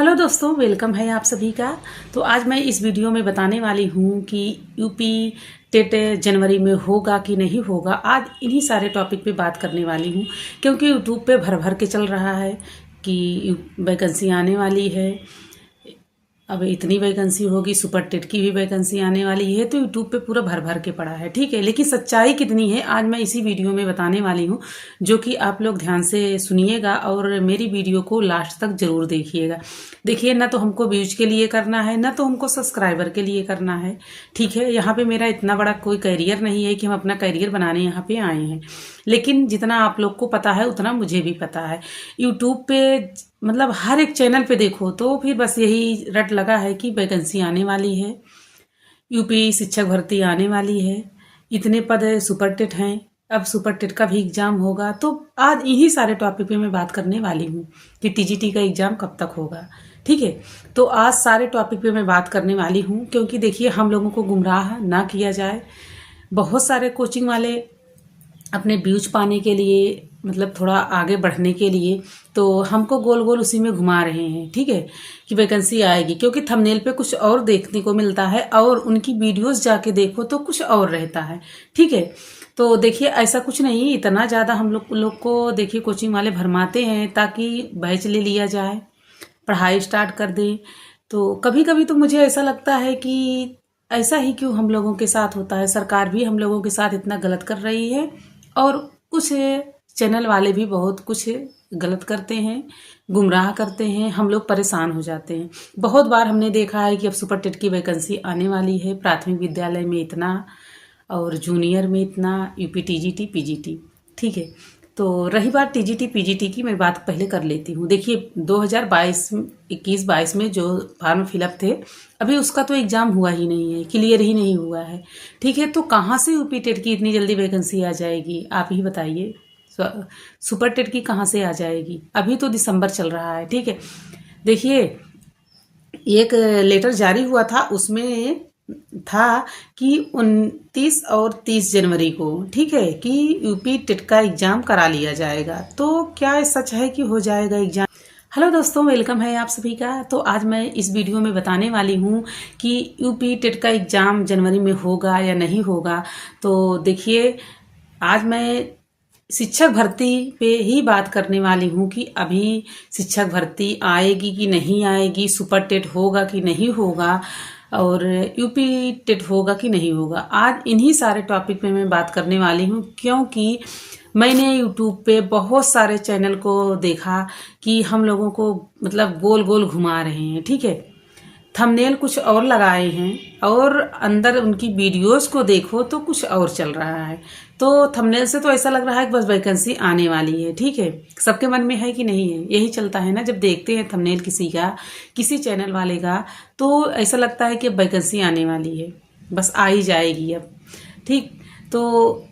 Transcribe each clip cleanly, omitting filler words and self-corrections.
Hello दोस्तों, welcome है आप सभी का। तो आज मैं इस वीडियो में बताने वाली हूँ कि यूपी टेट जनवरी में होगा कि नहीं होगा। आज इन्हीं सारे टॉपिक पे बात करने वाली हूँ, क्योंकि यूट्यूब पे भर भर के चल रहा है कि वैकेंसी आने वाली है। अब इतनी वैकेंसी होगी, सुपर टेट की भी वैकेंसी आने वाली है, तो यूट्यूब पे पूरा भर भर के पड़ा है। ठीक है, लेकिन सच्चाई कितनी है आज मैं इसी वीडियो में बताने वाली हूँ, जो कि आप लोग ध्यान से सुनिएगा और मेरी वीडियो को लास्ट तक जरूर देखिएगा। देखिए, ना तो हमको व्यूज के लिए करना है, ना तो हमको सब्सक्राइबर के लिए करना है। ठीक है, यहाँ पे मेरा इतना बड़ा कोई करियर नहीं है कि हम अपना करियर बनाने यहाँ पे आए हैं, लेकिन जितना आप लोग को पता है उतना मुझे भी पता है। यूट्यूब पे मतलब हर एक चैनल पे देखो तो फिर बस यही रट लगा है कि वैकेंसी आने वाली है, यूपी शिक्षक भर्ती आने वाली है, इतने पद सुपर टेट हैं, अब सुपर टेट का भी एग्जाम होगा। तो आज इन्हीं सारे टॉपिक पे मैं बात करने वाली हूँ कि टीजीटी का एग्जाम कब तक होगा। ठीक है, तो आज सारे टॉपिक पे मैं बात करने वाली हूँ, क्योंकि देखिए हम लोगों को गुमराह ना किया जाए। बहुत सारे कोचिंग वाले अपने व्यूज पाने के लिए, मतलब थोड़ा आगे बढ़ने के लिए, तो हमको गोल गोल उसी में घुमा रहे हैं। ठीक है, कि वैकेंसी आएगी, क्योंकि थंबनेल पे कुछ और देखने को मिलता है और उनकी वीडियोस जाके देखो तो कुछ और रहता है। ठीक है, तो देखिए ऐसा कुछ नहीं, इतना ज़्यादा हम लोग को देखिए कोचिंग वाले भरमाते हैं ताकि बैच ले लिया जाए, पढ़ाई स्टार्ट कर दें। तो कभी कभी तो मुझे ऐसा लगता है कि ऐसा ही क्यों हम लोगों के साथ होता है। सरकार भी हम लोगों के साथ इतना गलत कर रही है और कुछ चैनल वाले भी बहुत कुछ गलत करते हैं, गुमराह करते हैं, हम लोग परेशान हो जाते हैं। बहुत बार हमने देखा है कि अब सुपर टेट की वैकेंसी आने वाली है, प्राथमिक विद्यालय में इतना और जूनियर में इतना, यूपी टीजीटी पीजीटी। ठीक है, तो रही बात टीजीटी पीजीटी की, मैं बात पहले कर लेती हूँ। देखिए 2021-22 में जो फॉर्म फिलअप थे, अभी उसका तो एग्ज़ाम हुआ ही नहीं है, क्लियर ही नहीं हुआ है। ठीक है, तो कहाँ से यूपी टेट की इतनी जल्दी वैकेंसी आ जाएगी, आप ही बताइए। सुपर टेट की कहाँ से आ जाएगी, अभी तो दिसंबर चल रहा है। ठीक है, देखिए एक लेटर जारी हुआ था, उसमें था कि 29 और 30 जनवरी को, ठीक है, कि यूपी टेट का एग्जाम करा लिया जाएगा। तो क्या सच है कि हो जाएगा एग्जाम? हेलो दोस्तों, वेलकम है आप सभी का। तो आज मैं इस वीडियो में बताने वाली हूँ कि यूपी टेट का एग्जाम जनवरी में होगा या नहीं होगा। तो देखिए, आज मैं शिक्षक भर्ती पे ही बात करने वाली हूँ कि अभी शिक्षक भर्ती आएगी कि नहीं आएगी, सुपर टेट होगा कि नहीं होगा, और यूपी टेट होगा कि नहीं होगा। आज इन्हीं सारे टॉपिक पे मैं बात करने वाली हूँ, क्योंकि मैंने यूट्यूब पे बहुत सारे चैनल को देखा कि हम लोगों को मतलब गोल गोल घुमा रहे हैं। ठीक है, थंबनेल कुछ और लगाए हैं और अंदर उनकी वीडियोस को देखो तो कुछ और चल रहा है। तो थंबनेल से तो ऐसा लग रहा है कि बस वैकेंसी आने वाली है। ठीक है, सबके मन में है कि नहीं है, यही चलता है ना। जब देखते हैं थंबनेल किसी का, किसी चैनल वाले का, तो ऐसा लगता है कि अब वैकेंसी आने वाली है, बस आ ही जाएगी अब। ठीक, तो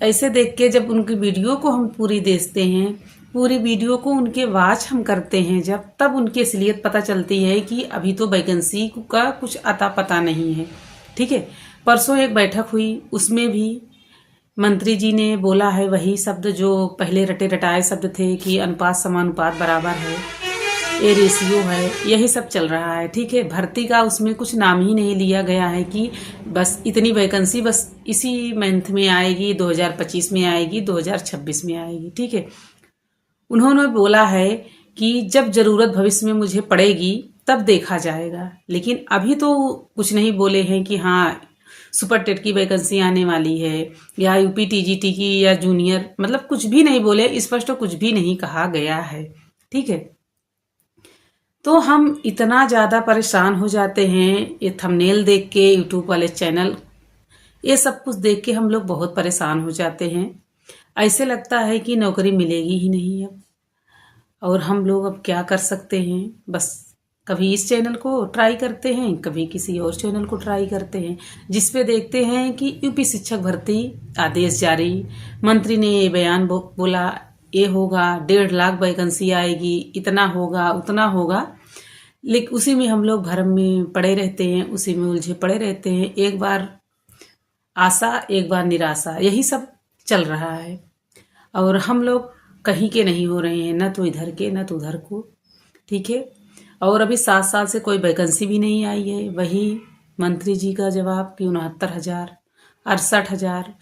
ऐसे देख के जब उनकी वीडियो को हम पूरी देखते हैं, पूरी वीडियो को उनके वॉच हम करते हैं जब, तब उनकी असलियत पता चलती है कि अभी तो वैकेंसी का कुछ अता पता नहीं है। ठीक है, परसों एक बैठक हुई, उसमें भी मंत्री जी ने बोला है वही शब्द जो पहले रटे रटाए शब्द थे कि अनुपात समानुपात बराबर है, ये रेशियो है, यही सब चल रहा है। ठीक है, भर्ती का उसमें कुछ नाम ही नहीं लिया गया है कि बस इतनी वैकेंसी बस इसी मंथ में आएगी, 2025 में आएगी, 2026 में आएगी। ठीक है, उन्होंने बोला है कि जब जरूरत भविष्य में मुझे पड़ेगी तब देखा जाएगा, लेकिन अभी तो कुछ नहीं बोले हैं कि हाँ सुपर टेट की वैकेंसी आने वाली है या यूपी टीजीटी की या जूनियर, मतलब कुछ भी नहीं बोले, स्पष्ट कुछ भी नहीं कहा गया है। ठीक है, तो हम इतना ज़्यादा परेशान हो जाते हैं ये थंबनेल देख के, यूट्यूब वाले चैनल, ये सब कुछ देख के हम लोग बहुत परेशान हो जाते हैं। ऐसे लगता है कि नौकरी मिलेगी ही नहीं अब, और हम लोग अब क्या कर सकते हैं। बस कभी इस चैनल को ट्राई करते हैं, कभी किसी और चैनल को ट्राई करते हैं, जिसपे देखते हैं कि यूपी शिक्षक भर्ती आदेश जारी, मंत्री ने ये बयान बोला, ये होगा, 1.5 लाख वैकेंसी आएगी, इतना होगा उतना होगा, लेकिन उसी में हम लोग भरम में पड़े रहते हैं, उसी में उलझे पड़े रहते हैं। एक बार आशा, एक बार निराशा, यही सब चल रहा है, और हम लोग कहीं के नहीं हो रहे हैं, ना तो इधर के ना तो उधर को। ठीक है, और अभी 7 साल से कोई वैकेंसी भी नहीं आई है। वही मंत्री जी का जवाब कि 69,000, 68,000,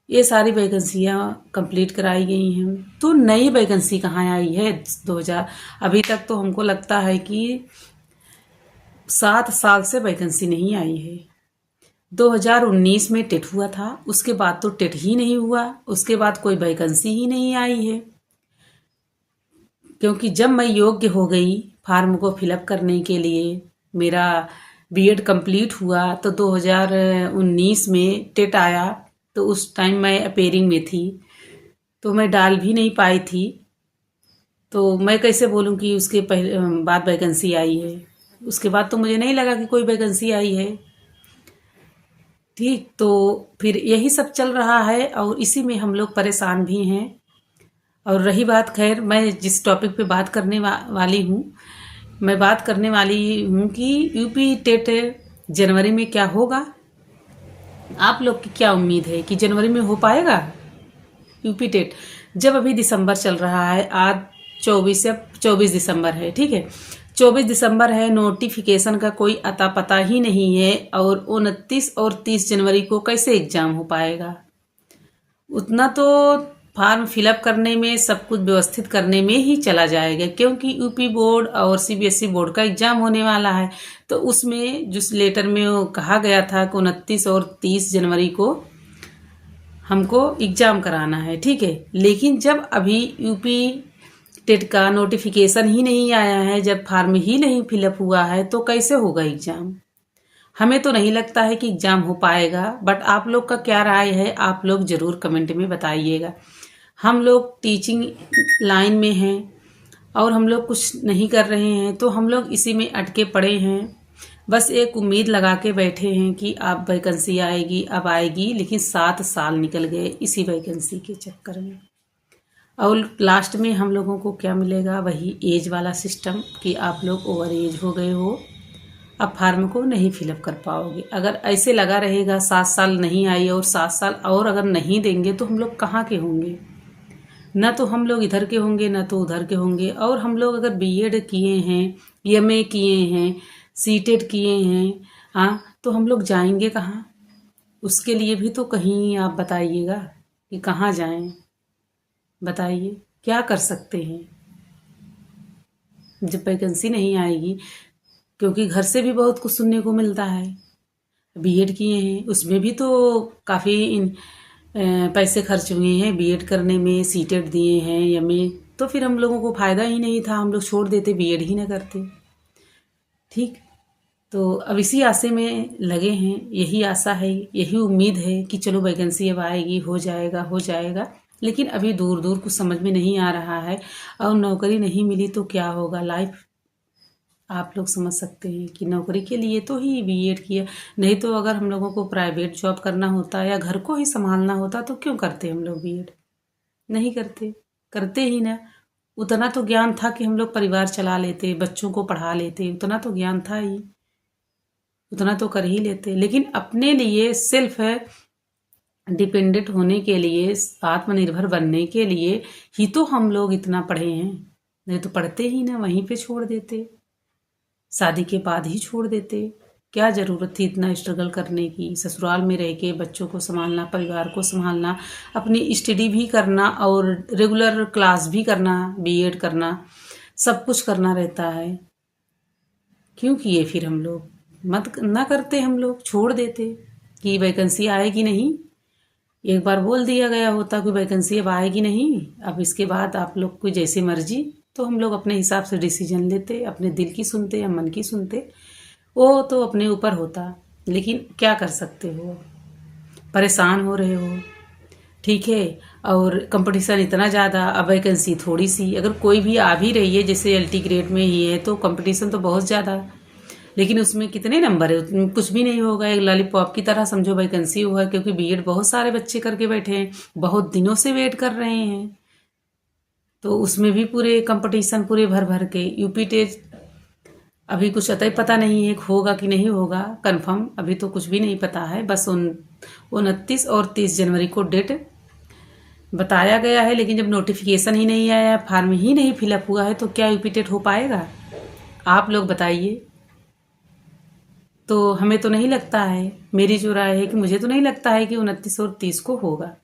ये सारी वैकेंसियाँ कंप्लीट कराई गई हैं। तो नई वैकेंसी कहाँ आई है 2000? अभी तक तो हमको लगता है कि 7 साल से वैकेंसी नहीं आई है। 2019 में टेट हुआ था, उसके बाद तो टेट ही नहीं हुआ, उसके बाद कोई वैकेंसी ही नहीं आई है। क्योंकि जब मैं योग्य हो गई फार्म को फिलअप करने के लिए, मेरा बीएड कंप्लीट हुआ, तो 2019 में टेट आया, तो उस टाइम मैं अपेयरिंग में थी, तो मैं डाल भी नहीं पाई थी। तो मैं कैसे बोलूं कि उसके पहले बाद वैकेंसी आई है? उसके बाद तो मुझे नहीं लगा कि कोई वैकेंसी आई है। ठीक, तो फिर यही सब चल रहा है और इसी में हम लोग परेशान भी हैं। और रही बात, खैर मैं जिस टॉपिक पे बात करने वाली हूँ, मैं बात करने वाली हूँ कि यूपी टेट जनवरी में क्या होगा। आप लोग की क्या उम्मीद है कि जनवरी में हो पाएगा यूपी टेट? जब अभी दिसंबर चल रहा है, आज 24 दिसंबर है, ठीक है, 24 दिसंबर है, नोटिफिकेशन का कोई अता पता ही नहीं है। और 29 और 30 जनवरी को कैसे एग्जाम हो पाएगा? उतना तो फॉर्म फिलअप करने में, सब कुछ व्यवस्थित करने में ही चला जाएगा, क्योंकि यूपी बोर्ड और सीबीएसई बोर्ड का एग्जाम होने वाला है। तो उसमें जिस लेटर में वो कहा गया था कि 29 और 30 जनवरी को हमको एग्जाम कराना है, ठीक है। लेकिन जब अभी यूपी टेट का नोटिफिकेशन ही नहीं आया है, जब फॉर्म ही नहीं फिलअप हुआ है, तो कैसे होगा एग्जाम? हमें तो नहीं लगता है कि एग्जाम हो पाएगा। बट आप लोग का क्या राय है, आप लोग जरूर कमेंट में बताइएगा। हम लोग टीचिंग लाइन में हैं और हम लोग कुछ नहीं कर रहे हैं, तो हम लोग इसी में अटके पड़े हैं। बस एक उम्मीद लगा के बैठे हैं कि अब वैकेंसी आएगी, अब आएगी, लेकिन 7 साल निकल गए इसी वैकेंसी के चक्कर में। और लास्ट में हम लोगों को क्या मिलेगा? वही एज वाला सिस्टम कि आप लोग ओवर एज हो गए हो, अब फार्म को नहीं फिलअप कर पाओगे। अगर ऐसे लगा रहेगा, 7 साल नहीं आई और 7 साल और अगर नहीं देंगे, तो हम लोग कहाँ के होंगे? ना तो हम लोग इधर के होंगे, ना तो उधर के होंगे। और हम लोग अगर बीएड किए हैं, एमए किए हैं, सीटेट किए हैं, हाँ, तो हम लोग जाएंगे कहाँ? उसके लिए भी तो कहीं आप बताइएगा कि कहाँ जाएं। बताइए क्या कर सकते हैं जब वैकेंसी नहीं आएगी? क्योंकि घर से भी बहुत कुछ सुनने को मिलता है। बीएड किए हैं, उसमें भी तो काफ़ी पैसे खर्च हुए हैं बीएड करने में, सीटेट दिए हैं एमए, तो फिर हम लोगों को फ़ायदा ही नहीं था, हम लोग छोड़ देते, बीएड ही ना करते। ठीक, तो अब इसी आशे में लगे हैं, यही आशा है, यही उम्मीद है कि चलो वैकेंसी अब आएगी, हो जाएगा हो जाएगा। लेकिन अभी दूर दूर कुछ समझ में नहीं आ रहा है। और नौकरी नहीं मिली तो क्या होगा लाइफ? आप लोग समझ सकते हैं कि नौकरी के लिए तो ही बीएड किया, नहीं तो अगर हम लोगों को प्राइवेट जॉब करना होता या घर को ही संभालना होता तो क्यों करते हम लोग बीएड? नहीं करते, करते ही ना। उतना तो ज्ञान था कि हम लोग परिवार चला लेते, बच्चों को पढ़ा लेते, उतना तो ज्ञान था ही, उतना तो कर ही लेते। लेकिन अपने लिए सेल्फ डिपेंडेंट होने के लिए, आत्मनिर्भर बनने के लिए ही तो हम लोग इतना पढ़े हैं। नहीं तो पढ़ते ही ना, वहीं पे छोड़ देते, शादी के बाद ही छोड़ देते। क्या ज़रूरत थी इतना स्ट्रगल करने की? ससुराल में रह के बच्चों को संभालना, परिवार को संभालना, अपनी स्टडी भी करना और रेगुलर क्लास भी करना, बीएड करना, सब कुछ करना रहता है। क्यों किए फिर हम लोग? मत ना करते, हम लोग छोड़ देते कि वैकेंसी आएगी नहीं। एक बार बोल दिया गया होता कि वैकेंसी अब आएगी नहीं, अब इसके बाद आप लोग को जैसे मर्जी, तो हम लोग अपने हिसाब से डिसीजन लेते, अपने दिल की सुनते या मन की सुनते, वो तो अपने ऊपर होता। लेकिन क्या कर सकते हो, परेशान हो रहे हो, ठीक है। और कंपटीशन इतना ज़्यादा, अब वैकेंसी थोड़ी सी, अगर कोई भी आ भी रही है, जैसे एलटी ग्रेड में ही है, तो कंपटीशन तो बहुत ज़्यादा। लेकिन उसमें कितने नंबर है? उसमें कुछ भी नहीं होगा, एक लॉलीपॉप की तरह समझो वैकेंसी हुआ, क्योंकि बीएड बहुत सारे बच्चे करके बैठे हैं, बहुत दिनों से वेट कर रहे हैं। तो उसमें भी पूरे कंपटीशन पूरे भर भर के। यूपी टेट अभी कुछ अतः पता नहीं है होगा कि नहीं होगा कंफर्म, अभी तो कुछ भी नहीं पता है। बस 29 और 30 जनवरी को डेट बताया गया है, लेकिन जब नोटिफिकेशन ही नहीं आया, फॉर्म ही नहीं फिलअप हुआ है, तो क्या यूपी टेट हो पाएगा? आप लोग बताइए। तो हमें तो नहीं लगता है, मेरी जो राय है कि मुझे तो नहीं लगता है कि 29 और 30 को होगा।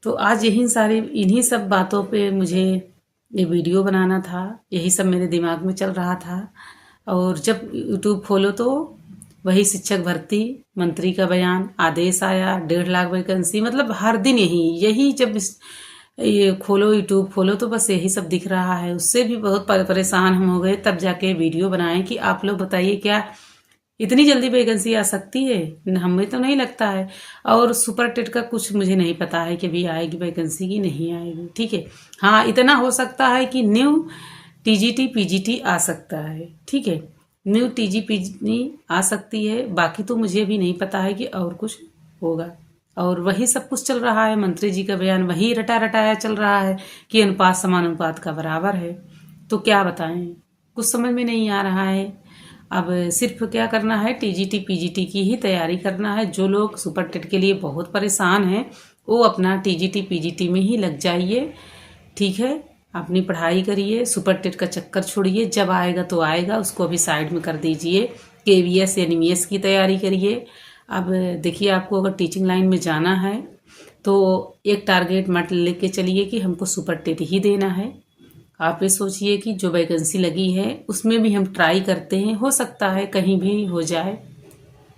तो आज इन्हीं सब बातों पे मुझे ये वीडियो बनाना था, यही सब मेरे दिमाग में चल रहा था। और जब यूट्यूब खोलो तो वही शिक्षक भर्ती मंत्री का बयान, आदेश आया 1.5 लाख वैकेंसी, मतलब हर दिन यही जब ये खोलो यूट्यूब खोलो तो बस यही सब दिख रहा है। उससे भी बहुत परेशान हम हो गए, तब जाके वीडियो बनाए कि आप लोग बताइए क्या इतनी जल्दी वैकेंसी आ सकती है? हमें तो नहीं लगता है। और सुपर टेट का कुछ मुझे नहीं पता है कि अभी आएगी वैकेंसी की नहीं आएगी, ठीक है। हाँ, इतना हो सकता है कि न्यू टीजीटी पीजीटी आ सकता है, ठीक है। न्यू टीजी पीजी आ सकती है, बाकी तो मुझे भी नहीं पता है कि और कुछ होगा। और वही सब कुछ चल रहा है, मंत्री जी का बयान वही रटा रटाया चल रहा है कि अनुपात समानुपात का बराबर है। तो क्या बताएं, कुछ समझ में नहीं आ रहा है। अब सिर्फ क्या करना है, टीजीटी पीजीटी की ही तैयारी करना है। जो लोग सुपर टेट के लिए बहुत परेशान हैं वो अपना टीजीटी पीजीटी में ही लग जाइए, ठीक है। अपनी पढ़ाई करिए, सुपर टेट का चक्कर छोड़िए, जब आएगा तो आएगा, उसको अभी साइड में कर दीजिए। केवीएस एनवीएस की तैयारी करिए। अब देखिए, आपको अगर टीचिंग लाइन में जाना है तो एक टारगेट मत लेके चलिए कि हमको सुपर टेट ही देना है। आप ये सोचिए कि जो वैकेंसी लगी है उसमें भी हम ट्राई करते हैं, हो सकता है कहीं भी हो जाए।